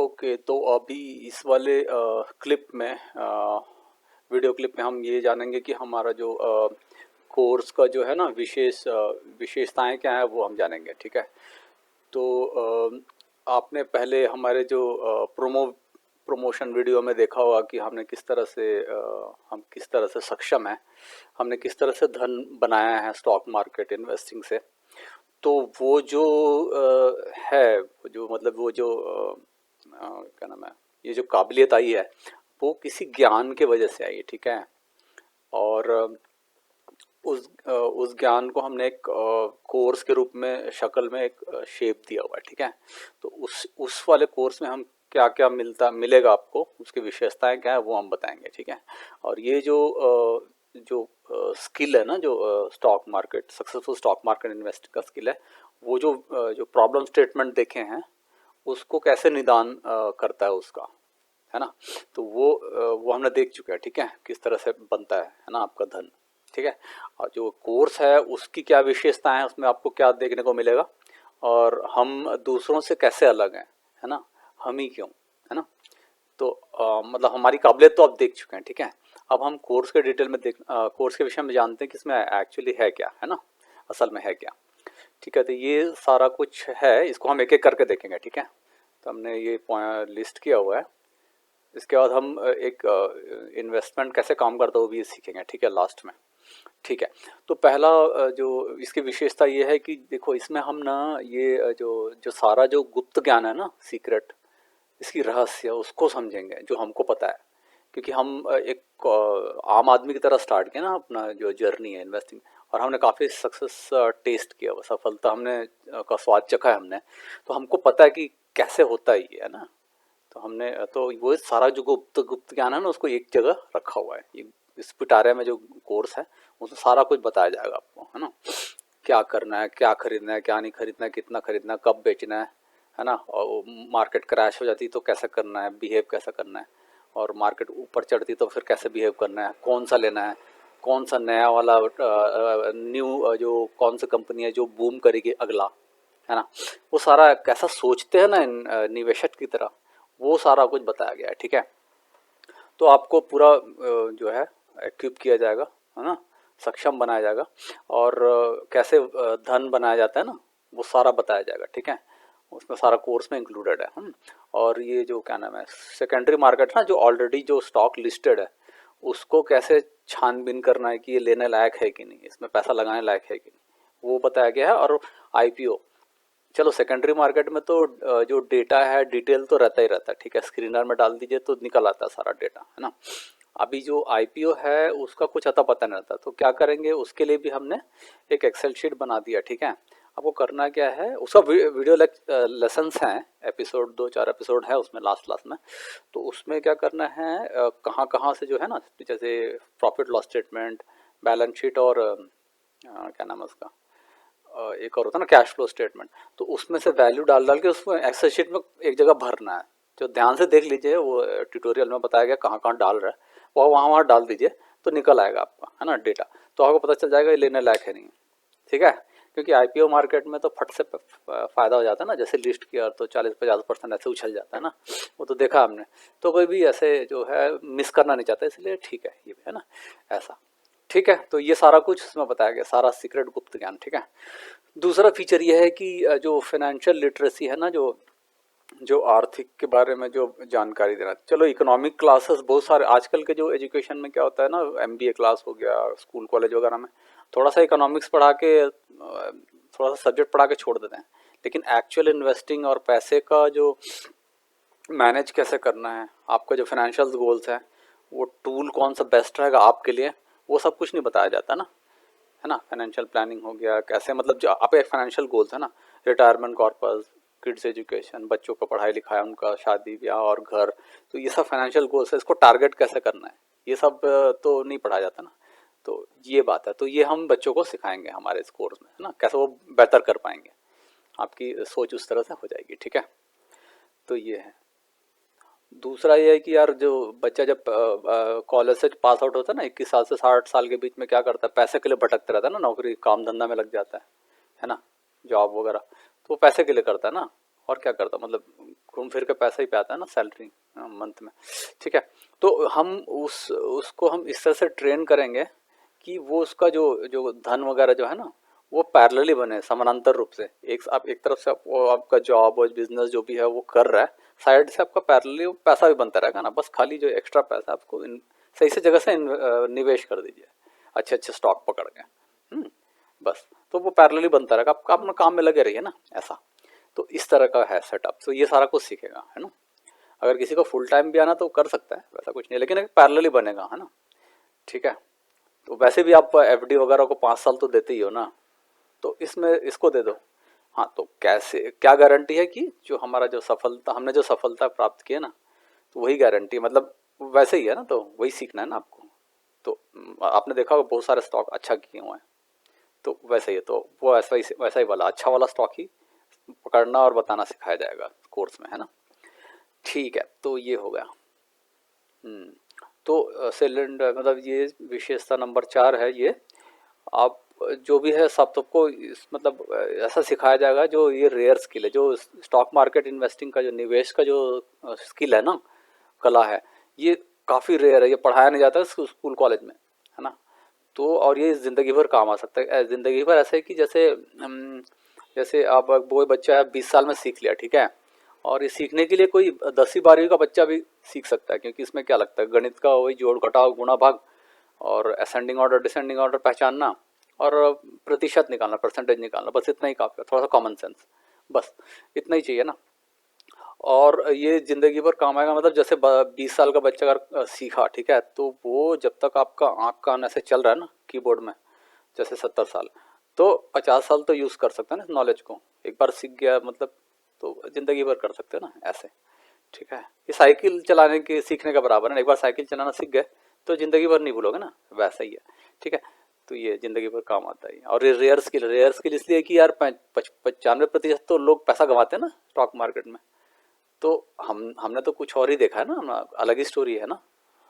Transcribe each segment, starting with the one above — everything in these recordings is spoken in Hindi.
ओके, तो अभी इस वाले क्लिप में वीडियो क्लिप में हम ये जानेंगे कि हमारा जो कोर्स का जो है ना विशेषताएं क्या है वो हम जानेंगे। ठीक है, तो आपने पहले हमारे जो प्रमोशन वीडियो में देखा होगा कि हमने किस तरह से हम किस तरह से सक्षम हैं, हमने किस तरह से धन बनाया है स्टॉक मार्केट इन्वेस्टिंग से। तो वो जो है वो जो मतलब वो जो क्या नाम है, ये जो काबिलियत आई है वो किसी ज्ञान के वजह से आई है। ठीक है, और उस ज्ञान को हमने एक कोर्स के रूप में शक्ल में एक शेप दिया हुआ है। ठीक है, तो उस वाले कोर्स में हम क्या क्या मिलेगा आपको, उसकी विशेषताएं क्या है वो हम बताएंगे। ठीक है, और ये जो स्किल है ना, जो stock market successful stock market invest का स्किल है, वो जो प्रॉब्लम स्टेटमेंट देखे हैं उसको कैसे निदान करता है उसका, है ना। तो वो हमने देख चुके हैं। ठीक है, किस तरह से बनता है ना आपका धन। ठीक है, और जो कोर्स है उसकी क्या विशेषताएं हैं, उसमें आपको क्या देखने को मिलेगा और हम दूसरों से कैसे अलग हैं, है ना, हम ही क्यों, है ना। तो मतलब हमारी काबिलियत तो आप देख चुके हैं। ठीक है, अब हम कोर्स के डिटेल में कोर्स के विषय में जानते हैं कि इसमें एक्चुअली है क्या, है ना, असल में है क्या। ठीक है, तो ये सारा कुछ है, इसको हम एक एक करके देखेंगे। ठीक है, तो हमने ये लिस्ट किया हुआ है। इसके बाद हम एक इन्वेस्टमेंट कैसे काम करता है वो भी सीखेंगे। ठीक है, लास्ट में। ठीक है, तो पहला जो इसकी विशेषता ये है कि देखो इसमें हम ना ये जो जो सारा जो गुप्त ज्ञान है ना, सीक्रेट, इसकी रहस्य उसको समझेंगे जो हमको पता है। क्योंकि हम एक आम आदमी की तरह स्टार्ट किया ना अपना जो जर्नी है इन्वेस्टिंग, और हमने काफ़ी सक्सेस टेस्ट किया, सफलता हमने का स्वाद चखा है हमने। तो हमको पता है कि कैसे होता है ये, है ना। तो हमने तो वो सारा जो गुप्त गुप्त ज्ञान है ना उसको एक जगह रखा हुआ है। ये इस पिटारे में जो कोर्स है उसमें सारा कुछ बताया जाएगा आपको, है ना। क्या करना है, क्या खरीदना है, क्या नहीं खरीदना है, कितना खरीदना है, कब बेचना है ना, और मार्केट क्रैश हो जाती तो कैसे करना है, बिहेव कैसा करना है, और मार्केट ऊपर चढ़ती तो फिर कैसे बिहेव करना है, कौन सा लेना है, कौन सा नया वाला न्यू जो कौन सी कंपनी है जो बूम करेगी अगला, है ना। वो सारा कैसा सोचते हैं ना निवेशक की तरह, वो सारा कुछ बताया गया है। ठीक है, तो आपको पूरा जो है इक्विप किया जाएगा, है ना, सक्षम बनाया जाएगा, और कैसे धन बनाया जाता है ना वो सारा बताया जाएगा। ठीक है, उसमें सारा कोर्स में इंक्लूडेड है। और ये जो क्या नाम है सेकेंडरी मार्केट ना, जो ऑलरेडी जो स्टॉक लिस्टेड है उसको कैसे छानबीन करना है कि ये लेने लायक है कि नहीं, इसमें पैसा लगाने लायक है कि नहीं, वो बताया गया है। और आईपीओ, चलो सेकेंडरी मार्केट में तो जो डेटा है डिटेल तो रहता ही रहता है। ठीक है, स्क्रीनर में डाल दीजिए तो निकल आता है सारा डेटा, है ना। अभी जो आईपीओ है उसका कुछ अता पता नहीं रहता, तो क्या करेंगे उसके लिए भी हमने एक एक्सेल शीट बना दिया। ठीक है, आपको करना क्या है, उसका वीडियो लेसन्स हैं, एपिसोड 2-4 एपिसोड है उसमें लास्ट में। तो उसमें क्या करना है, कहाँ कहाँ से जो है ना, जैसे profit loss statement, balance sheet, और क्या नाम है उसका, एक और होता है ना कैश फ्लो स्टेटमेंट, तो उसमें से वैल्यू डाल डाल के उसमें एक्सेल शीट में एक जगह भरना है। जो ध्यान से देख लीजिए, वो ट्यूटोरियल में बताया गया कहाँ कहाँ डाल रहा है, वो वहाँ डाल दीजिए तो निकल आएगा आपका, है ना, डेटा। तो आपको पता चल जाएगा ये लेने लायक है नहीं। ठीक है, क्योंकि आईपीओ मार्केट में तो फट से फायदा हो जाता है ना, जैसे लिस्ट किया तो 40-50% ऐसे उछल जाता है ना, वो तो देखा हमने। तो कोई भी ऐसे जो है मिस करना नहीं चाहता, इसलिए ठीक है ये भी, है ना, ऐसा। ठीक है, तो ये सारा कुछ इसमें बताया गया, सारा सीक्रेट गुप्त ज्ञान। ठीक है, दूसरा फीचर ये है कि जो फाइनेंशियल लिटरेसी है ना, जो जो आर्थिक के बारे में जो जानकारी देना। चलो इकोनॉमिक क्लासेस बहुत सारे आजकल के जो एजुकेशन में क्या होता है ना, एमबीए क्लास हो गया, स्कूल कॉलेज वगैरह में थोड़ा सा इकोनॉमिक्स पढ़ा के थोड़ा सा सब्जेक्ट पढ़ा के छोड़ देते हैं। लेकिन एक्चुअल इन्वेस्टिंग और पैसे का जो मैनेज कैसे करना है, आपका जो फाइनेंशियल गोल्स है, वो टूल कौन सा बेस्ट रहेगा आपके लिए, वो सब कुछ नहीं बताया जाता ना, है ना। फाइनेंशियल प्लानिंग हो गया, कैसे मतलब जो आप एक फाइनेंशियल गोल्स है ना, रिटायरमेंट कॉर्पस, किड्स एजुकेशन, बच्चों को पढ़ाई लिखाई, उनका शादी ब्याह और घर, तो ये सब फाइनेंशियल गोल्स है, इसको टारगेट कैसे करना है, ये सब तो नहीं पढ़ाया जाता ना। तो ये बात है, तो ये हम बच्चों को सिखाएंगे हमारे इस कोर्स में, है ना, कैसे वो बेहतर कर पाएंगे, आपकी सोच उस तरह से हो जाएगी। ठीक है, तो ये है। दूसरा ये है कि यार जो बच्चा जब कॉलेज से पास आउट होता है ना, 21 साल से 60 साल के बीच में क्या करता है, पैसे के लिए भटकता रहता है ना, नौकरी काम धंधा में लग जाता है ना, जॉब वगैरह, तो वो पैसे के लिए करता है ना, और क्या करता, मतलब घूम फिर के पैसा ही पे आता है ना सैलरी मंथ में, ठीक है। तो हम उसको हम इस तरह से ट्रेन करेंगे कि वो उसका जो जो धन वगैरह जो है ना वो पैरेलली बने, समानांतर रूप से। एक आप एक तरफ से वो आपका जॉब और बिजनेस जो भी है वो कर रहा है, साइड से आपका पैरेलली पैसा भी बनता रहेगा ना, बस खाली जो एक्स्ट्रा पैसा आपको सही से जगह से निवेश कर दीजिए, अच्छे अच्छे स्टॉक पकड़ के, बस। तो वो पैरेलली बनता रहेगा, आपका अपना काम में लगे रहिए ना, ऐसा। तो इस तरह का है सेटअप, तो ये सारा कुछ सीखेगा, है ना। अगर किसी को फुल टाइम भी आना तो कर सकता है, वैसा कुछ नहीं, लेकिन एक पैरेलली बनेगा, है ना, ठीक है। तो वैसे भी आप एफडी वगैरह को 5 साल तो देते ही हो ना, तो इसमें इसको दे दो। हाँ, तो कैसे, क्या गारंटी है कि जो हमारा जो सफलता, हमने जो सफलता प्राप्त की है ना, तो वही गारंटी, मतलब वैसे ही है ना, तो वही सीखना है ना आपको। तो आपने देखा होगा बहुत सारे स्टॉक अच्छा किए हुए हैं, तो वैसे ही है, तो वो वैसा ही वाला अच्छा वाला स्टॉक ही पकड़ना और बताना सिखाया जाएगा कोर्स में, है ना। ठीक है, तो ये हो गया। तो सिलेंडर मतलब ये विशेषता नंबर 4 है ये। आप जो भी है सब सबको मतलब ऐसा सिखाया जाएगा, जो ये रेयर स्किल है, जो स्टॉक मार्केट इन्वेस्टिंग का जो निवेश का जो स्किल है ना, कला है, ये काफ़ी रेयर है, ये पढ़ाया नहीं जाता स्कूल कॉलेज में, है ना। तो और ये ज़िंदगी भर काम आ सकता है, ज़िंदगी भर ऐसे कि जैसे जैसे आप वो बच्चा है 20 साल में सीख लिया, ठीक है। और ये सीखने के लिए कोई 10वीं 12वीं का बच्चा भी सीख सकता है, क्योंकि इसमें क्या लगता है, गणित का वही जोड़ घटाव गुणा भाग और असेंडिंग ऑर्डर डिसेंडिंग ऑर्डर पहचानना और प्रतिशत निकालना, परसेंटेज निकालना, बस इतना ही काफ़ी है, थोड़ा सा कॉमन सेंस, बस इतना ही चाहिए ना। और ये ज़िंदगी भर काम आएगा, मतलब जैसे 20 साल का बच्चा अगर सीखा, ठीक है, तो वो जब तक आपका आँख कान ऐसे चल रहा है ना कीबोर्ड में, जैसे 70 साल, तो 50 साल तो यूज़ कर सकते हैं ना नॉलेज को, एक बार सीख गया मतलब, तो ज़िंदगी भर कर सकते हैं ना ऐसे, ठीक है। ये साइकिल चलाने के सीखने का बराबर है, एक बार साइकिल चलाना सीख गए तो ज़िंदगी भर नहीं भूलोगे ना, वैसा ही है, ठीक है। तो ये ज़िंदगी भर काम आता है। और ये रेयर स्किल इसलिए कि यार 95% तो लोग पैसा गंवाते हैं ना स्टॉक मार्केट में, तो हमने तो कुछ और ही देखा है ना, अलग ही स्टोरी है ना।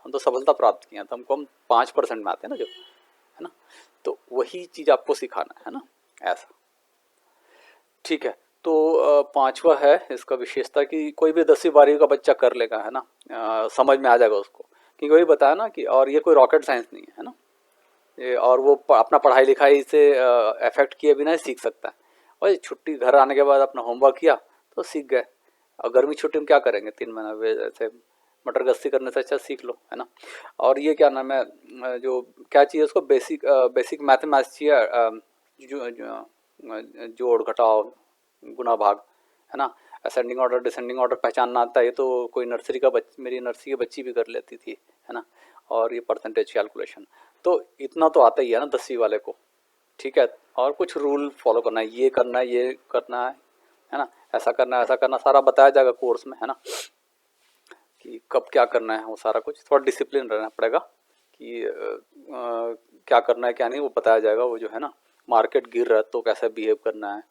हम तो सफलता प्राप्त किया, तो हमको हम 5% में आते हैं ना जो, है ना। तो वही चीज़ आपको सिखाना है ना, ऐसा, ठीक है। तो पांचवा है इसका विशेषता कि कोई भी 10वीं 12वीं का बच्चा कर लेगा, है ना, समझ में आ जाएगा उसको, क्योंकि वही बताया ना कि, और ये कोई रॉकेट साइंस नहीं है ना ये, और वो अपना पढ़ाई लिखाई से अफेक्ट किए बिना ही सीख सकता है। और छुट्टी घर आने के बाद अपना होमवर्क किया तो सीख गए। और गर्मी छुट्टी में क्या करेंगे, 3 महीना ऐसे मटर गश्ती करने से अच्छा सीख लो, है ना। और ये क्या नाम है, जो क्या चाहिए उसको, बेसिक मैथमेटिक्स चाहिए, जोड़ घटाव गुना भाग, है ना। असेंडिंग ऑर्डर डिसेंडिंग ऑर्डर पहचानना आता है, ये तो कोई नर्सरी का मेरी नर्सरी की बच्ची भी कर लेती थी, है ना। और ये परसेंटेज कैलकुलेशन, तो इतना तो आता ही है ना 10वीं वाले को, ठीक है। और कुछ रूल फॉलो करना है, ये करना है, ये करना है ना, ऐसा करना है, ऐसा करना, सारा बताया जाएगा कोर्स में, है ना, कि कब क्या करना है, वो सारा कुछ थोड़ा डिसिप्लिन रहना पड़ेगा कि क्या करना है क्या नहीं, वो बताया जाएगा। वो जो है ना, मार्केट गिर रहा है तो कैसे बिहेव करना है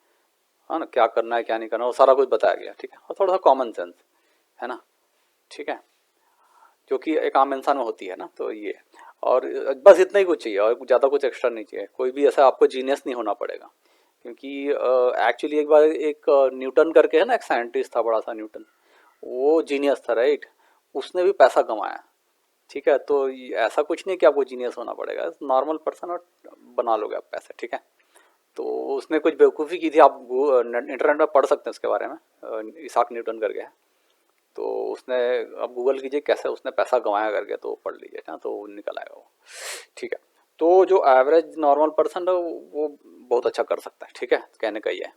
ना, क्या करना है क्या नहीं करना, वो सारा कुछ बताया गया, ठीक है। और थोड़ा सा कॉमन सेंस, है ना, ठीक है, जो कि एक आम इंसान में होती है ना, तो ये। और बस इतना ही कुछ चाहिए, और ज़्यादा कुछ एक्स्ट्रा नहीं चाहिए। कोई भी ऐसा आपको जीनियस नहीं होना पड़ेगा, क्योंकि एक्चुअली एक बार एक न्यूटन करके है ना, एक साइंटिस्ट था बड़ा सा, न्यूटन, वो जीनियस था, राइट। उसने भी पैसा कमाया, ठीक है। तो ऐसा कुछ नहीं कि आपको जीनियस होना पड़ेगा, नॉर्मल पर्सन और बना लोगे आप पैसे, ठीक है। तो उसने कुछ बेवकूफ़ी की थी, आप इंटरनेट में पढ़ सकते हैं उसके बारे में, इसाक न्यूटन करके है। तो उसने, अब गूगल कीजिए कैसे उसने पैसा कमाया करके, तो पढ़ लीजिए ना, तो निकल आएगा वो, ठीक है। तो जो एवरेज नॉर्मल पर्सन है वो बहुत अच्छा कर सकता है, ठीक है, कहने का ही है,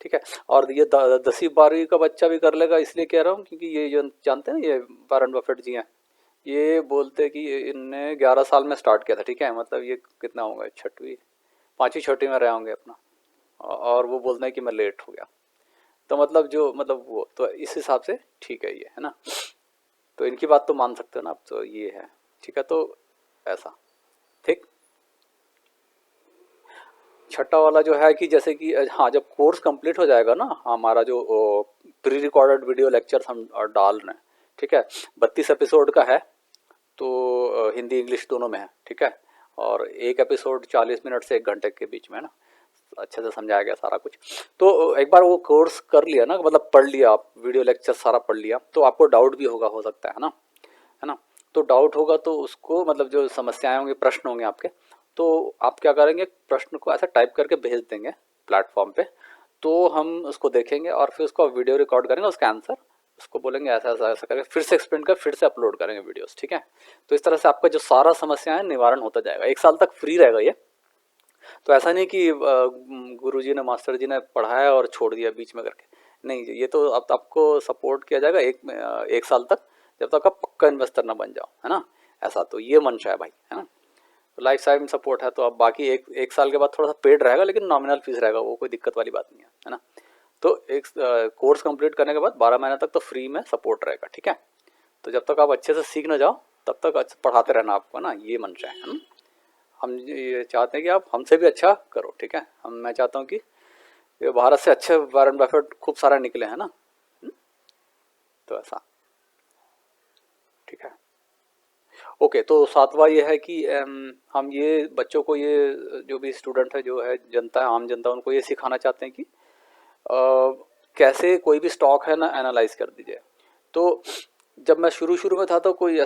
ठीक है। और ये 10वीं 12वीं का बच्चा भी कर लेगा, इसलिए कह रहा हूँ क्योंकि ये जो जानते हैं ये वारेन बफेट जी हैं, ये बोलते हैं कि इनने 11 साल में स्टार्ट किया था, ठीक है। मतलब ये कितना होगा, 6वीं 5वीं 6वीं में रहे होंगे अपना, और वो बोलते हैं कि मैं लेट हो गया। तो मतलब जो मतलब वो तो इस हिसाब से ठीक है ये, है ना। तो इनकी बात तो मान सकते हो ना आप, तो ये है, ठीक है। तो ऐसा, ठीक। छठा वाला जो है कि जैसे कि हाँ, जब कोर्स कंप्लीट हो जाएगा ना, हमारा जो प्री रिकॉर्डेड वीडियो लेक्चर्स हम डाल रहे हैं, ठीक है, 32 एपिसोड का है, तो हिंदी इंग्लिश दोनों में है, ठीक है। और एक एपिसोड 40 मिनट से 1 घंटे के बीच में है ना। अच्छे से समझाया गया सारा कुछ। तो एक बार वो कोर्स कर लिया ना, मतलब पढ़ लिया आप, वीडियो लेक्चर सारा पढ़ लिया, तो आपको डाउट भी होगा, हो सकता है ना। तो डाउट होगा तो उसको, मतलब जो समस्याएं होंगी, प्रश्न होंगे आपके, तो आप क्या करेंगे, प्रश्न को ऐसा टाइप करके भेज देंगे प्लेटफॉर्म पे, तो हम उसको देखेंगे और फिर उसको वीडियो रिकॉर्ड करेंगे, उसका आंसर उसको बोलेंगे ऐसा ऐसा ऐसा करके, फिर से एक्सप्लेन कर, फिर से अपलोड करेंगे वीडियोस, ठीक है। तो इस तरह से आपका जो सारा समस्या है निवारण होता जाएगा। 1 साल तक फ्री रहेगा ये। तो ऐसा नहीं कि गुरुजी ने, मास्टर जी ने पढ़ाया और छोड़ दिया बीच में करके, नहीं, ये तो अब आपको सपोर्ट किया जाएगा 1 साल तक, जब तक आप पक्का इन्वेस्टर ना बन जाओ, है ना। ऐसा तो ये मंशा है भाई, है ना। तो लाइफ टाइम सपोर्ट है, तो अब बाकी एक साल के बाद थोड़ा सा पेड रहेगा, लेकिन नॉमिनल फीस रहेगा, वो कोई दिक्कत वाली बात नहीं है ना। तो एक कोर्स कंप्लीट करने के बाद 12 महीने तक तो फ्री में सपोर्ट रहेगा, ठीक है। तो जब तक आप अच्छे से सीख ना जाओ तब तक पढ़ाते रहना आपको ना, ये मंशा है ना। हम ये चाहते हैं कि आप हमसे भी अच्छा करो, ठीक है। मैं चाहता हूँ कि ये भारत से अच्छे वारेन बफेट खूब सारा निकले, है ना। तो ऐसा, ठीक है। ओके, तो सातवां ये है कि हम ये बच्चों को, ये जो भी स्टूडेंट है, जो है जनता है, आम जनता, उनको ये सिखाना चाहते हैं कि कैसे कोई भी स्टॉक है ना एनालाइज कर दीजिए। तो जब मैं शुरू शुरू में था तो कोई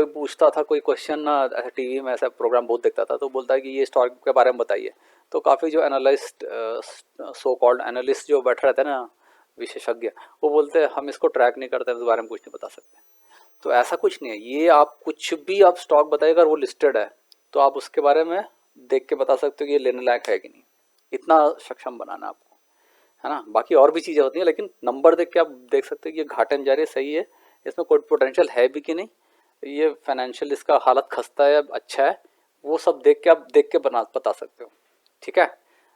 पूछता था, कोई क्वेश्चन ना, ऐसा टीवी में ऐसा प्रोग्राम बहुत देखता था, तो बोलता है कि ये स्टॉक के बारे में बताइए। तो काफ़ी जो एनालिस्ट, सो कॉल्ड एनालिस्ट जो बैठे रहते हैं ना, विशेषज्ञ, वो बोलते हैं हम इसको ट्रैक नहीं करते, इस बारे में कुछ नहीं बता सकते। तो ऐसा कुछ नहीं है, ये आप कुछ भी आप स्टॉक बताइए, अगर वो लिस्टेड है तो आप उसके बारे में देख के बता सकते हो कि ये लेने लायक है कि नहीं। इतना सक्षम बनाना आपको, है ना। बाकी और भी चीज़ें होती हैं, लेकिन नंबर देख के आप देख सकते हो कि ये घाटे में जा रही है, सही है, इसमें कोई पोटेंशियल है भी कि नहीं, ये फाइनेंशियल इसका हालत खस्ता है, अच्छा है, वो सब देख के आप बता सकते हो, ठीक है।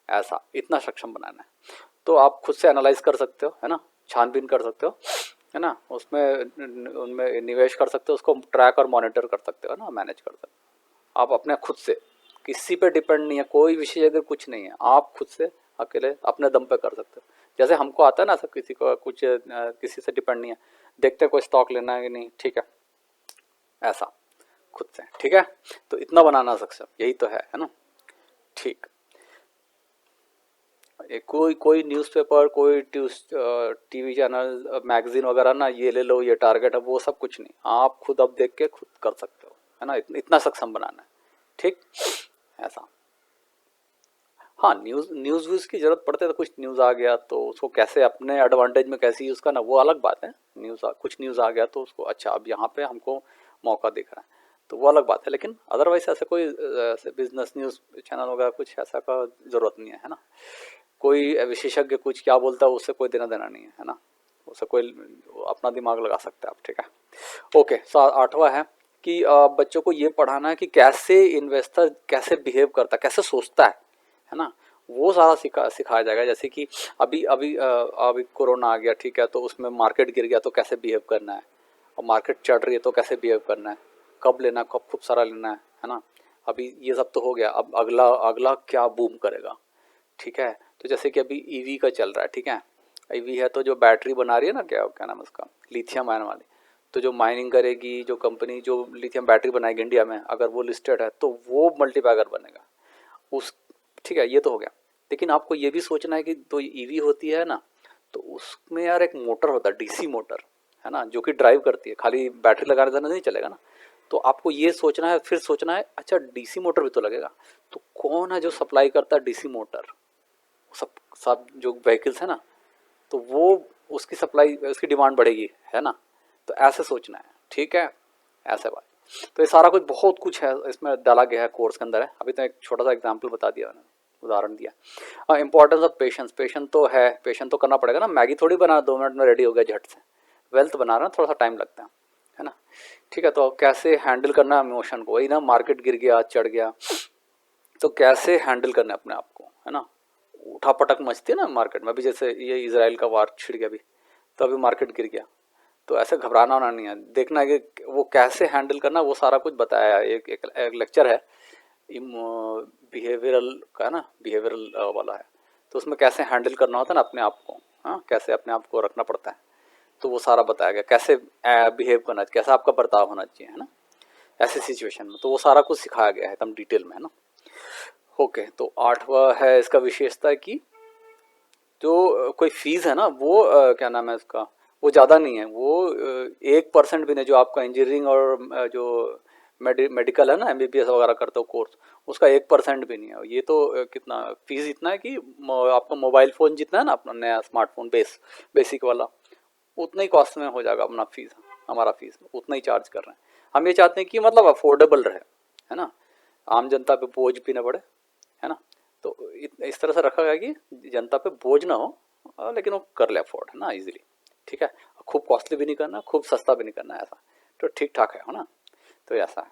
ऐसा इतना सक्षम बनाना है। तो आप खुद से एनालाइज कर सकते हो, है ना, छानबीन कर सकते हो, है ना, उसमें उनमें निवेश कर सकते हो, उसको ट्रैक और मॉनिटर कर सकते हो, है ना, मैनेज कर सकते हो आप अपने खुद से। किसी पे डिपेंड नहीं है, कोई विशेषज्ञ कुछ नहीं है, आप खुद से अकेले अपने दम पे कर सकते हो। जैसे हमको आता है ना, सब किसी को कुछ किसी से डिपेंड नहीं है, देखते कोई स्टॉक लेना है कि नहीं, ठीक है, ऐसा खुद से, ठीक है। तो इतना बनाना सक्षम, यही तो है ना। ठीक, कोई कोई न्यूज़पेपर, कोई टीवी चैनल, मैगजीन वगैरह ना, ये ले लो, ये टारगेट है, वो सब कुछ नहीं, आप खुद अब देख के खुद कर सकते हो, है ना। इतना सक्षम बनाना है, ठीक, ऐसा। हाँ, न्यूज़ व्यूज़ की ज़रूरत पड़ती है, तो कुछ न्यूज़ आ गया तो उसको कैसे अपने एडवांटेज में कैसे यूज़ करना, वो अलग बात है। कुछ न्यूज़ आ गया तो उसको, अच्छा अब यहाँ पे हमको मौका दिख रहा है, तो वो अलग बात है। लेकिन अदरवाइज ऐसे कोई ऐसे बिजनेस न्यूज़ चैनल वगैरह कुछ ऐसा का ज़रूरत नहीं है ना। कोई विशेषज्ञ कुछ क्या बोलता है उससे कोई देना देना नहीं है ना। उससे कोई अपना दिमाग लगा सकता है आप, ठीक है। ओके, 8वां है कि बच्चों को ये पढ़ाना है कि कैसे इन्वेस्टर कैसे बिहेव करता है, कैसे सोचता है ना। वो सारा सिखाया जाएगा। जैसे कि अभी कोरोना आ गया, ठीक है, तो उसमें मार्केट गिर गया तो कैसे बिहेव करना है, और मार्केट चढ़ रही है तो कैसे बिहेव करना है, कब लेना, कब खूब सारा लेना है ना। अभी ये सब तो हो गया, अब अगला अगला क्या बूम करेगा, ठीक है। तो जैसे कि अभी ईवी का चल रहा है, ठीक है, ईवी है तो जो बैटरी बना रही है ना, क्या क्या नाम है उसका, लिथियम आयन वाली, तो जो माइनिंग करेगी, जो कंपनी जो लिथियम बैटरी बनाएगी इंडिया में, अगर वो लिस्टेड है तो वो मल्टीपैगर बनेगा उस, ठीक है, ये तो हो गया। लेकिन आपको ये भी सोचना है कि तो ईवी होती है ना, तो उसमें यार एक मोटर होता है, डीसी मोटर, है ना, जो कि ड्राइव करती है, खाली बैटरी लगाने देना नहीं चलेगा ना। तो आपको ये सोचना है, फिर सोचना है अच्छा डीसी मोटर भी तो लगेगा, तो कौन है जो सप्लाई करता है डीसी मोटर, सब सब जो व्हीकल्स है ना, तो वो उसकी सप्लाई, उसकी डिमांड बढ़ेगी, है ना। तो ऐसे सोचना है, ठीक है, ऐसे बात। तो ये सारा कुछ बहुत कुछ है इसमें डाला गया है, कोर्स के अंदर है। अभी तो एक छोटा सा एग्जाम्पल बता दिया मैंने, उदाहरण दिया। हाँ, इंपॉर्टेंस ऑफ पेशेंस, पेशेंस तो है, पेशेंस तो करना पड़ेगा ना, मैगी थोड़ी बना 2 मिनट में रेडी हो गया झट से, वेल्थ बना रहा है थोड़ा सा टाइम लगता है ना। ठीक है, तो कैसे हैंडल करना है इमोशन को, वही ना, मार्केट गिर गया, चढ़ गया, तो कैसे हैंडल करना है अपने आप को, है ना। उठा पटक मचती है ना मार्केट में, अभी जैसे ये इसराइल का वार छिड़ गया अभी, तो अभी मार्केट गिर गया, तो ऐसे घबराना होना नहीं है, देखना है कि वो कैसे हैंडल करना, वो सारा कुछ बताया है। एक लेक्चर है बिहेवियरल का, है ना, बिहेवियरल वाला है, तो उसमें कैसे हैंडल करना होता है ना अपने आप को, हाँ, कैसे अपने आप को रखना पड़ता है, तो वो सारा बताया गया, कैसे बिहेव करना चाहिए, कैसा आपका बर्ताव होना चाहिए, है ना, ऐसे सिचुएशन में। तो वो सारा कुछ सिखाया गया है एकदम डिटेल में, है ना। ओके, तो 8वां है इसका विशेषता कि जो कोई फीस है ना वो क्या नाम है उसका, वो ज़्यादा नहीं है, वो 1% भी नहीं, जो आपका इंजीनियरिंग और जो मेडिकल है ना, एमबीबीएस वगैरह करते हो कोर्स, उसका 1% भी नहीं है। ये तो कितना फीस इतना है कि आपका मोबाइल फ़ोन जितना है ना, अपना नया स्मार्टफोन बेसिक वाला, उतना ही कॉस्ट में हो जाएगा अपना फीस, हमारा फीस उतना ही चार्ज कर रहे हैं। हम ये चाहते हैं कि मतलब अफोर्डेबल रहे, है ना, आम जनता पे बोझ भी ना पड़े, है ना। तो इस तरह से रखा गया कि जनता पे बोझ ना हो, लेकिन वो कर ले अफोर्ड, है ना, इजीली। ठीक है, खूब कॉस्टली भी नहीं करना, खूब सस्ता भी नहीं करना, ऐसा तो ठीक ठाक है ना। तो ऐसा है,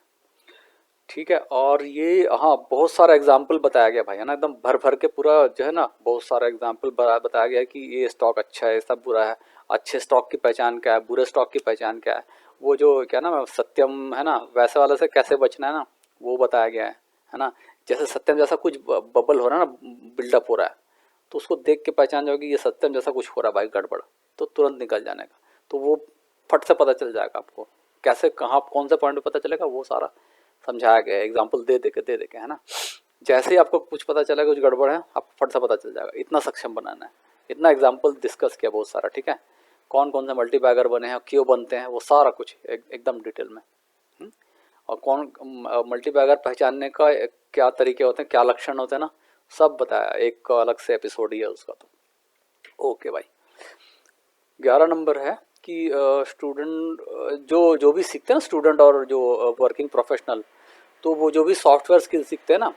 ठीक है। और ये हाँ, बहुत सारा एग्जाम्पल बताया गया भाई, है ना, एकदम भर भर के पूरा जो है ना, बहुत सारा एग्जाम्पल बताया गया कि ये स्टॉक अच्छा है, सब बुरा है, अच्छे स्टॉक की पहचान क्या है, बुरे स्टॉक की पहचान क्या है, वो जो क्या ना सत्यम है ना, वैसे वाले से कैसे बचना है ना, वो बताया गया है ना। जैसे सत्यम जैसा कुछ बबल हो रहा है ना, बिल्डअप हो रहा है, तो उसको देख के पहचान जाओगे ये सत्यम जैसा कुछ हो रहा है भाई, गड़बड़, तो तुरंत निकल जाने का। तो वो फट से पता चल जाएगा आपको, कैसे कहाँ कौन से पॉइंट पे पता चलेगा, वो सारा समझाया गया एग्जाम्पल दे दे के, है ना। जैसे ही आपको कुछ पता चलेगा कुछ गड़बड़ है, आपको फट से पता चल जाएगा, इतना सक्षम बनाना है। इतना एग्जाम्पल डिस्कस किया बहुत सारा, ठीक है, कौन कौन से मल्टीबैगर बने हैं, क्यों बनते हैं, वो सारा कुछ एकदम डिटेल में। और कौन मल्टीबैगर पहचानने का क्या तरीके होते हैं, क्या लक्षण होते हैं ना, सब बताया, एक अलग से एपिसोड ही है उसका। तो ओके भाई, 11 नंबर है कि स्टूडेंट जो जो भी सीखते हैं ना, स्टूडेंट और जो वर्किंग प्रोफेशनल, तो वो जो भी सॉफ्टवेयर स्किल सीखते हैं ना,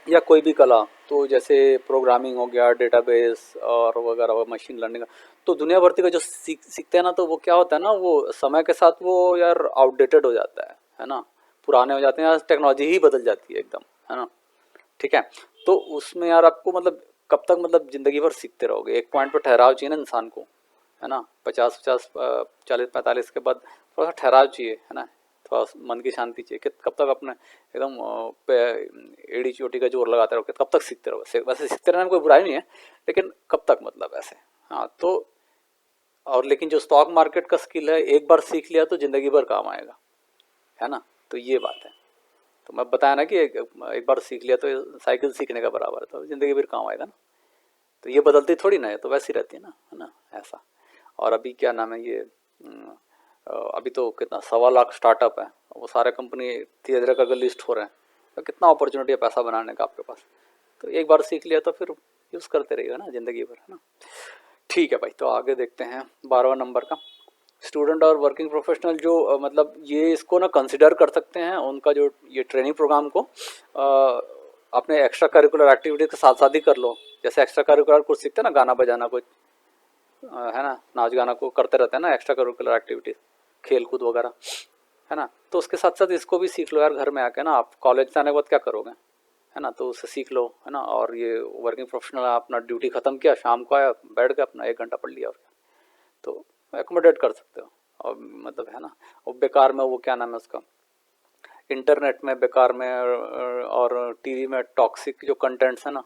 या कोई भी कला, तो जैसे प्रोग्रामिंग हो गया, डेटाबेस और वगैरह, मशीन लर्निंग, तो दुनिया भर का जो सीखते हैं ना, तो वो क्या होता है ना, वो समय के साथ वो यार आउटडेटेड हो जाता है ना, पुराने हो जाते हैं, टेक्नोलॉजी ही बदल जाती है एकदम, है ना। ठीक है, तो उसमें यार आपको मतलब कब तक मतलब ज़िंदगी भर सीखते रहोगे, एक पॉइंट पर ठहराव चाहिए ना इंसान को, है ना। 50 40 45 के बाद थोड़ा सा ठहराव चाहिए, है ना, थोड़ा मन की शांति चाहिए, कि कब तक अपने एकदम एड़ी चोटी का जोर लगाते रहोगे, कब तक सीखते रहोगे। वैसे सीखते रहने में कोई बुराई नहीं है, लेकिन कब तक मतलब ऐसे। हाँ तो, और लेकिन जो स्टॉक मार्केट का स्किल है, एक बार सीख लिया तो ज़िंदगी भर काम आएगा, है ना। तो ये बात है, तो मैं बताया ना कि एक बार सीख लिया तो साइकिल सीखने का बराबर है, तो ज़िंदगी भर काम आएगा ना। तो ये बदलती थोड़ी ना है, तो वैसी रहती है ना ऐसा। और अभी क्या नाम है ये, अभी तो कितना 1.25 लाख स्टार्टअप है, वो सारे कंपनी धीरे धीरे करके लिस्ट हो रहे हैं, तो कितना अपॉर्चुनिटी है पैसा बनाने का आपके पास। तो एक बार सीख लिया तो फिर यूज़ करते रहिएगा ना ज़िंदगी भर, है ना। ठीक है भाई, तो आगे देखते हैं 12वां नंबर का। स्टूडेंट और वर्किंग प्रोफेशनल जो मतलब ये इसको ना कंसिडर कर सकते हैं, उनका जो ये ट्रेनिंग प्रोग्राम को अपने एक्स्ट्रा करिकुलर एक्टिविटी के साथ साथ ही कर लो। जैसे एक्स्ट्रा करिकुलर कुछ सीखते हैं ना, गाना बजाना कुछ, है ना, नाच गाना को करते रहते हैं ना, एक्स्ट्रा करिकुलर एक्टिविटीज, खेल कूद वगैरह, है ना। तो उसके साथ साथ इसको भी सीख लो यार घर में आके ना। आप कॉलेज से आने के बाद क्या करोगे, है ना, तो उससे सीख लो, है ना। और ये वर्किंग प्रोफेशनल अपना ड्यूटी ख़त्म किया, शाम को आया, बैठ के अपना 1 घंटा पढ़ लिया, और क्या, तो एकोमोडेट कर सकते हो। और मतलब है ना, वो बेकार में वो क्या नाम है उसका, इंटरनेट में बेकार में और टीवी में टॉक्सिक जो कंटेंट्स है ना,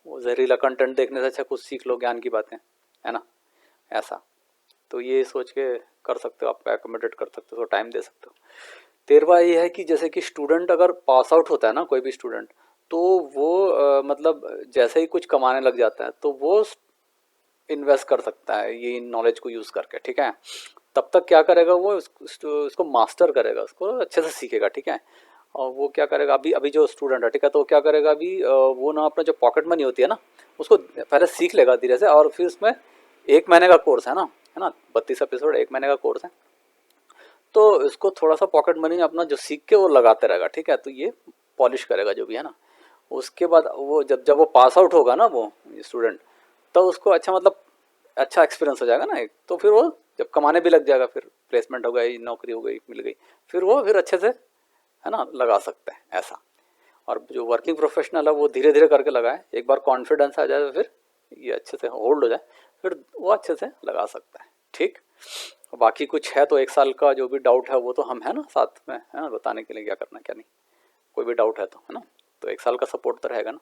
वो जहरीला कंटेंट देखने से अच्छा कुछ सीख लो, ज्ञान की बातें, है ना, ऐसा। तो ये सोच के कर सकते हो, आप एकोमोडेट कर सकते हो, टाइम दे सकते हो। 13वां ये है कि जैसे कि स्टूडेंट अगर पास आउट होता है ना, कोई भी स्टूडेंट, तो वो मतलब जैसे ही कुछ कमाने लग जाता है तो वो इन्वेस्ट कर सकता है ये नॉलेज को यूज़ करके, ठीक है। तब तक क्या करेगा वो, इसको मास्टर करेगा, उसको अच्छे से सीखेगा, ठीक है। और वो क्या करेगा, अभी अभी जो स्टूडेंट है, ठीक है, तो क्या करेगा अभी, वो ना अपना जो पॉकेट मनी होती है ना, उसको पहले सीख लेगा धीरे से, और फिर उसमें 1 महीने का कोर्स है ना, 32 एपिसोड 1 महीने का कोर्स है, तो इसको थोड़ा सा पॉकेट मनी अपना जो सीख के वो लगाते रहेगा, ठीक है। तो ये पॉलिश करेगा जो भी है ना। उसके बाद वो जब जब वो पास आउट होगा ना वो स्टूडेंट, तो उसको अच्छा मतलब अच्छा एक्सपीरियंस हो जाएगा ना एक, तो फिर वो जब कमाने भी लग जाएगा, फिर प्लेसमेंट हो गई, नौकरी हो गई, मिल गई, फिर वो फिर अच्छे से, है ना, लगा सकते हैं ऐसा। और जो वर्किंग प्रोफेशनल है वो धीरे धीरे करके लगाए, एक बार कॉन्फिडेंस आ जाए तो फिर ये अच्छे से होल्ड हो जाए, फिर वो अच्छे से लगा सकता है, ठीक। बाकी कुछ है तो 1 साल का जो भी डाउट है वो तो हम है ना साथ में, है ना, बताने के लिए क्या करना क्या नहीं, कोई भी डाउट है तो, है ना, तो 1 साल का सपोर्ट तो रहेगा ना।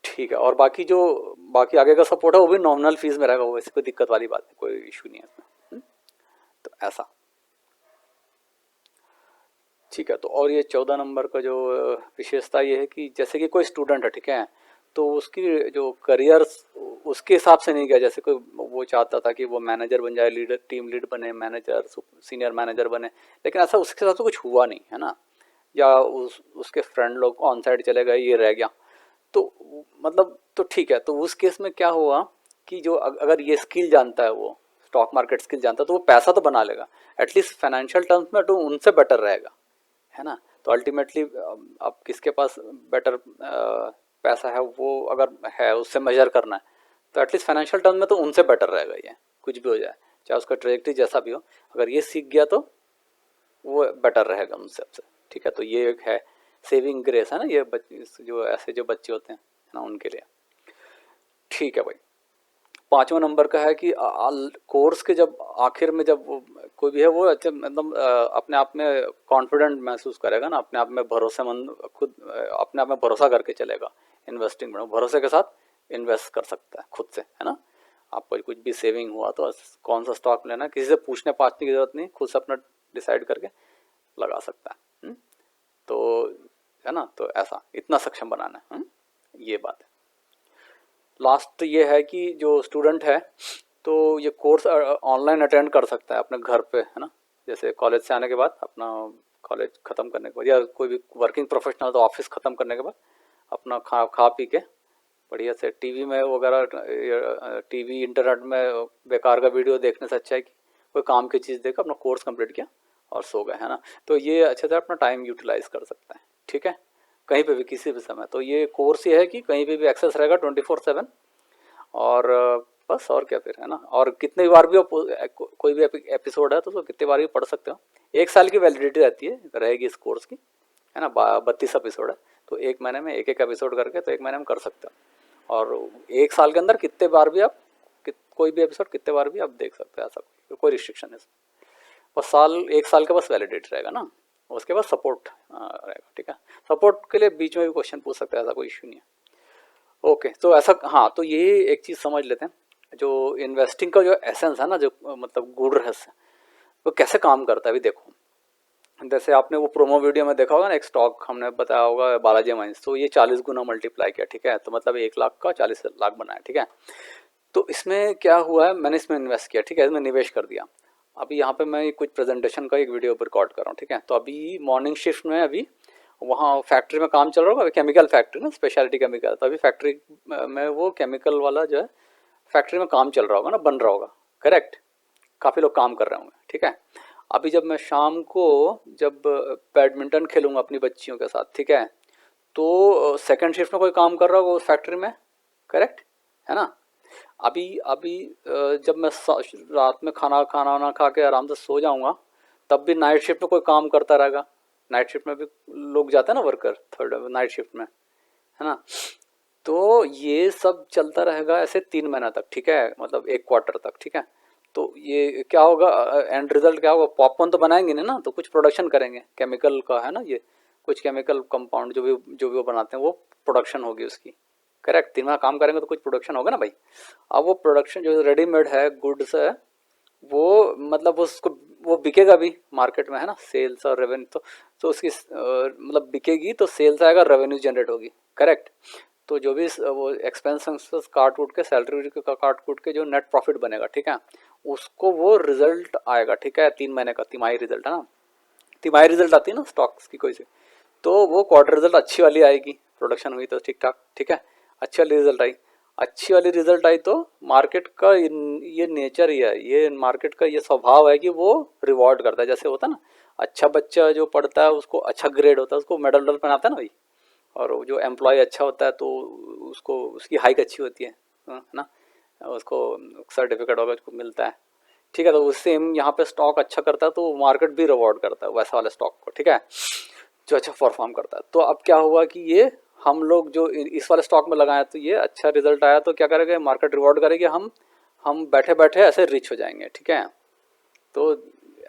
ठीक है, और बाकी जो बाकी आगे का सपोर्ट है वो भी नॉमिनल फीस में रहेगा, वो ऐसी कोई दिक्कत वाली बात नहीं, कोई इशू नहीं है इसमें। तो ऐसा, ठीक है। तो और ये 14 नंबर का जो विशेषता ये है कि जैसे कि कोई स्टूडेंट है, ठीक है, तो उसकी जो करियर उसके हिसाब से नहीं गया। जैसे कोई वो चाहता था कि वो मैनेजर बन जाए, लीडर, टीम लीड बने, मैनेजर, सीनियर मैनेजर बने, लेकिन ऐसा उसके साथ तो कुछ हुआ नहीं है ना, या उसके फ्रेंड लोग ऑन साइड चले गए, ये रह गया। तो मतलब तो ठीक है। तो उस केस में क्या हुआ कि जो अगर ये स्किल जानता है, वो स्टॉक मार्केट स्किल जानता है, तो वो पैसा तो बना लेगा, एटलीस्ट फाइनेंशियल टर्म्स में तो उनसे बेटर रहेगा, है ना। तो अल्टीमेटली अब किसके पास बेटर पैसा है, वो अगर है उससे मेजर करना है, तो एटलीस्ट फाइनेंशियल टर्म में तो उनसे बेटर रहेगा ये, कुछ भी हो जाए, चाहे उसका ट्रेजेक्टरी जैसा भी हो, अगर ये सीख गया तो वो बेटर रहेगा उन सबसे। ठीक है। तो ये एक है सेविंग ग्रेस, है ना, ये जो ऐसे जो बच्चे होते हैं ना उनके लिए। ठीक है भाई। 5वां नंबर का है कि कोर्स के जब आखिर में जब वो कोई भी है वो अच्छा मतलब अपने आप में कॉन्फिडेंट महसूस करेगा ना, अपने आप में भरोसेमंद, खुद अपने आप में भरोसा करके चलेगा, इन्वेस्टिंग में भरोसे के साथ इन्वेस्ट कर सकता है खुद से, है ना। आपको कुछ भी सेविंग हुआ तो कौन सा स्टॉक लेना, किसी से पूछने पाछने की जरूरत नहीं, खुद से अपना डिसाइड करके लगा सकता है। तो है ना, तो ऐसा इतना सक्षम बनाना है। ये बात है। लास्ट ये है कि जो स्टूडेंट है तो ये कोर्स ऑनलाइन अटेंड कर सकता है अपने घर पे, है ना। जैसे कॉलेज से आने के बाद, अपना कॉलेज ख़त्म करने के बाद, या कोई भी वर्किंग प्रोफेशनल तो ऑफिस ख़त्म करने के बाद अपना खा पी के बढ़िया से टीवी में वगैरह, टीवी इंटरनेट में बेकार का वीडियो देखने से अच्छा है कि कोई काम की चीज़ देखा, अपना कोर्स कंप्लीट किया और सो गए, है ना। तो ये अच्छे से अपना टाइम यूटिलाइज कर सकता है। ठीक है। कहीं पे भी किसी भी समय। तो ये कोर्स ये है कि कहीं पे भी एक्सेस रहेगा 24/7। और बस और क्या फिर, है ना। और कितनी बार भी कोई भी एपिसोड है तो उसको कितनी बार भी पढ़ सकते हो। 1 साल की वैलिडिटी रहती है, रहेगी इस कोर्स की, है ना। 32 एपिसोड है, तो 1 महीने में एक एपिसोड करके तो 1 महीने में कर सकते हो। और 1 साल के अंदर कितने बार भी आप कोई भी एपिसोड कितने बार भी आप देख सकते हो, ऐसा कोई रिस्ट्रिक्शन है। बस 1 साल का बस वैलिडेट रहेगा ना, उसके बाद सपोर्ट रहेगा। ठीक है। सपोर्ट के लिए बीच में भी क्वेश्चन पूछ सकते हैं, ऐसा कोई इश्यू नहीं है। ओके। तो ऐसा, हाँ, तो ये एक चीज़ समझ लेते हैं, जो इन्वेस्टिंग का जो एसेंस है ना, जो मतलब गूढ़ रहस्य, वो कैसे काम करता है अभी देखो। जैसे आपने वो प्रोमो वीडियो में देखा होगा ना, एक स्टॉक हमने बताया होगा बालाजी माइंस, तो ये 40 गुना मल्टीप्लाई किया। ठीक है। तो मतलब 1 लाख का 40 लाख बनाया। ठीक है। तो इसमें क्या हुआ है, मैंने इसमें इन्वेस्ट किया, ठीक है, इसमें निवेश कर दिया। अभी यहाँ पे मैं कुछ प्रेजेंटेशन का एक वीडियो रिकॉर्ड कर रहा हूँ। ठीक है। तो अभी मॉर्निंग शिफ्ट में, अभी वहाँ फैक्ट्री में काम चल रहा होगा, केमिकल फैक्ट्री ना, स्पेशलिटी केमिकल। तो अभी फैक्ट्री में वो केमिकल वाला जो है फैक्ट्री में काम चल रहा होगा ना, बन रहा होगा, करेक्ट। काफ़ी लोग काम कर रहे होंगे। ठीक है। अभी जब मैं शाम को जब बैडमिंटन खेलूँगा अपनी बच्चियों के साथ, ठीक है, तो सेकंड शिफ्ट में कोई काम कर रहा होगा उस फैक्ट्री में, करेक्ट, है ना। अभी अभी जब मैं रात में खाना वाना खा के आराम से सो जाऊंगा, तब भी नाइट शिफ्ट में कोई काम करता रहेगा। नाइट शिफ्ट में भी लोग जाते हैं ना, वर्कर थर्ड नाइट शिफ्ट में, है ना। तो ये सब चलता रहेगा ऐसे 3 महीना तक। ठीक है। मतलब 1 क्वार्टर तक। ठीक है। तो ये क्या होगा, एंड रिजल्ट क्या होगा, पॉपकॉर्न तो बनाएंगे नहीं ना, तो कुछ प्रोडक्शन करेंगे केमिकल का, है ना। ये कुछ केमिकल कंपाउंड जो भी वो बनाते हैं, वो प्रोडक्शन होगी उसकी, करेक्ट। 3 महीना काम करेंगे तो कुछ प्रोडक्शन होगा ना भाई। अब वो प्रोडक्शन जो रेडीमेड है, गुड्स है, वो मतलब उसको वो बिकेगा भी मार्केट में, है ना। सेल्स और रेवेन्यू तो उसकी मतलब बिकेगी तो सेल्स आएगा, रेवेन्यू जनरेट होगी, करेक्ट। तो जो भी वो एक्सपेंसेस काट कूट के, सैलरी का काट कूट के जो नेट प्रॉफिट बनेगा, ठीक है, उसको वो रिजल्ट आएगा। ठीक है। 3 महीने का तिमाही रिजल्ट, है ना। तिमाही रिजल्ट आती है ना स्टॉक्स की कोई सी, तो वो क्वार्टर रिजल्ट अच्छी वाली आएगी, प्रोडक्शन हुई तो ठीक ठाक। ठीक है। अच्छी वाली रिजल्ट आई, अच्छी वाली रिजल्ट आई तो मार्केट का ये नेचर ही है, ये मार्केट का ये स्वभाव है कि वो रिवॉर्ड करता है। जैसे होता है ना, अच्छा बच्चा जो पढ़ता है उसको अच्छा ग्रेड होता है, उसको मेडल वेडल पहनाता है ना भाई। और जो एम्प्लॉय अच्छा होता है तो उसको उसकी हाइक अच्छी होती है ना, उसको सर्टिफिकेट वगैरह उसको मिलता है। ठीक है। तो उससे यहाँ पे स्टॉक अच्छा करता है तो मार्केट भी रिवॉर्ड करता है वैसा वाले स्टॉक को। ठीक है। जो अच्छा परफॉर्म करता है। तो अब क्या हुआ कि ये हम लोग जो इस वाले स्टॉक में लगाए तो ये अच्छा रिजल्ट आया, तो क्या करेंगे, मार्केट रिवॉर्ड करेगी, हम बैठे बैठे ऐसे रिच हो जाएंगे। ठीक है। तो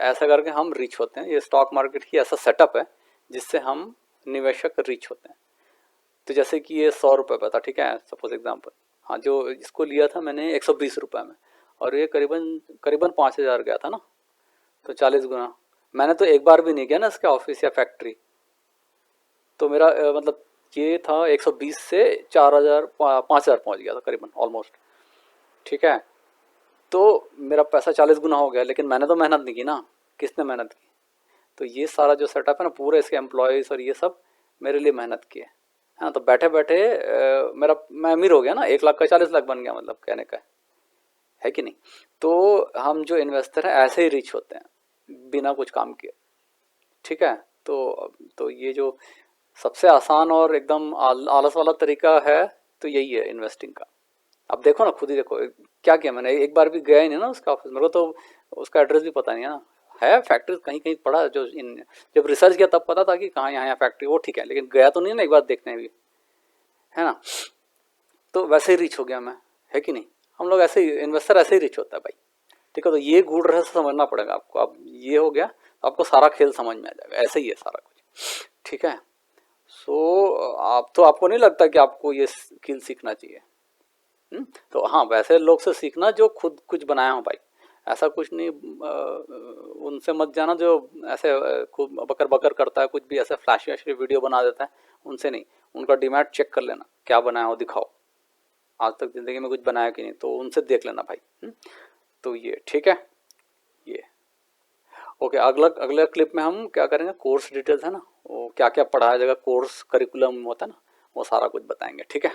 ऐसा करके हम रिच होते हैं। ये स्टॉक मार्केट की ऐसा सेटअप है जिससे हम निवेशक रिच होते हैं। तो जैसे कि ये 100 रुपये का था, ठीक है, सपोज एग्जाम्पल, हाँ, जो इसको लिया था मैंने 120 रुपये में, और ये करीबन करीबन 5,000 गया था ना, तो 40 गुना मैंने तो एक बार भी नहीं किया ना इसके ऑफिस या फैक्ट्री। तो मेरा मतलब ये था 120 से 4000 5000 पहुंच गया था करीबन ऑलमोस्ट। ठीक है, तो मेरा पैसा 40 गुना हो गया, लेकिन मैंने तो मेहनत नहीं की ना। किसने मेहनत की? तो ये सारा जो सेटअप है ना, पूरे इसके एम्प्लॉयज़ और ये सब मेरे लिए मेहनत किए, है ना। तो बैठे बैठे मेरा मैं अमीर हो गया ना, 1 लाख का 40 लाख बन गया, मतलब कहने का है कि नहीं। तो हम जो इन्वेस्टर हैं ऐसे ही रिच होते हैं बिना कुछ काम किए। ठीक है, तो ये जो सबसे आसान और एकदम आलस वाला तरीका है, तो यही है इन्वेस्टिंग का। अब देखो ना, खुद ही देखो क्या किया मैंने। एक बार भी गया ही नहीं ना उसका ऑफिस, मेरे को तो उसका एड्रेस भी पता नहीं है ना। है फैक्ट्री कहीं कहीं पड़ा, जो इन जब रिसर्च किया तब पता था कि कहाँ यहाँ फैक्ट्री, वो ठीक है, लेकिन गया तो नहीं ना एक बार देखने भी, है ना। तो वैसे ही रिच हो गया मैं, है कि नहीं। हम लोग ऐसे ही, इन्वेस्टर ऐसे ही रिच होता है भाई। ठीक है, तो ये गूढ़ रहस्य समझना पड़ेगा आपको। अब ये हो गया, आपको सारा खेल समझ में आ जाएगा। ऐसे ही है सारा कुछ। ठीक है, सो आप तो, आपको नहीं लगता कि आपको ये स्किल सीखना चाहिए? तो हाँ, वैसे लोग से सीखना जो खुद कुछ बनाया हो भाई। ऐसा कुछ नहीं, उनसे मत जाना जो ऐसे खूब बकर बकर करता है, कुछ भी ऐसे फ्लैशी वैशी वीडियो बना देता है। उनसे नहीं, उनका डिमैट चेक कर लेना, क्या बनाया हो दिखाओ, आज तक ज़िंदगी में कुछ बनाया कि नहीं, तो उनसे देख लेना भाई। तो ये ठीक है। ये ओके, अगला अगले क्लिप में हम क्या करेंगे, कोर्स डिटेल्स है ना, वो क्या क्या पढ़ाया जाएगा, कोर्स करिकुलम होता है ना, वो सारा कुछ बताएंगे। ठीक है।